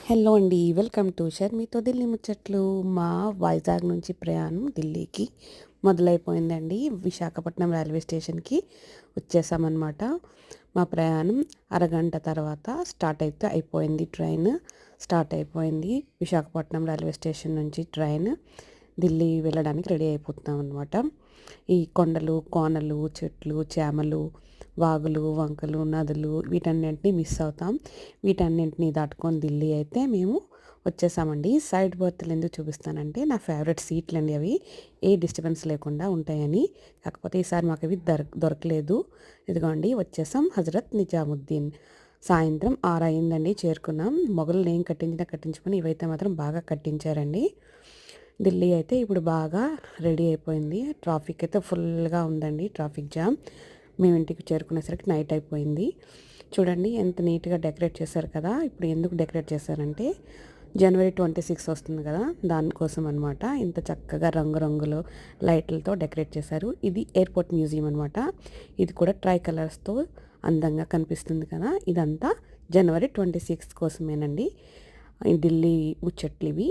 Hello అండి. Welcome to షర్మితో Delhi ముచ్చట్లు. మా వైజాగ్ నుంచి ప్రయాణం ఢిల్లీకి మొదలైపోయిందండి. విశాఖపట్నం రైల్వే స్టేషన్‌కి వచ్చేసామన్నమాట. మా ప్రయాణం అరగంట తర్వాత అయిపోయింది. ట్రైన్ స్టార్ట్ అయిపోయింది. విశాఖపట్నం రైల్వే స్టేషన్ నుంచి ట్రైన్ ఢిల్లీ వెళ్ళడానికి రెడీ అయిపోతున్నామన్నమాట. ఈ కొండలు, కోనలు, చెట్లు, చేమలు, వాగులు, వంకలు, నదులు వీటన్నింటినీ మిస్ అవుతాం. వీటన్నింటినీ దాటుకొని ఢిల్లీ అయితే మేము వచ్చేసామండి. సైడ్ బర్త్లు ఎందుకు చూపిస్తానంటే నా ఫేవరెట్ సీట్లండి అవి. ఏ డిస్టర్బెన్స్ లేకుండా ఉంటాయని. కాకపోతే ఈసారి మాకు అవి దొరకలేదు. ఇదిగోండి వచ్చేసాం హజరత్ నిజాముద్దీన్. సాయంత్రం 6 అయిందండి, చేరుకున్నాం. మొగలు ఏం కట్టించుకొని ఇవైతే మాత్రం బాగా కట్టించారండి. ఢిల్లీ అయితే ఇప్పుడు బాగా రెడీ అయిపోయింది. ట్రాఫిక్ అయితే ఫుల్గా ఉందండి, ట్రాఫిక్ జామ్. మేము ఇంటికి చేరుకునేసరికి నైట్ అయిపోయింది. చూడండి ఎంత నీట్గా డెకరేట్ చేశారు కదా. ఇప్పుడు ఎందుకు డెకరేట్ చేశారంటే జనవరి 26 వస్తుంది కదా, దానికోసం అనమాట. ఇంత చక్కగా రంగురంగులు లైట్లతో డెకరేట్ చేశారు. ఇది ఎయిర్పోర్ట్ మ్యూజియం అనమాట. ఇది కూడా ట్రై కలర్స్తో అందంగా కనిపిస్తుంది కదా. ఇదంతా జనవరి 26 కోసమేనండి. ఢిల్లీ ముచ్చట్లు ఇవి.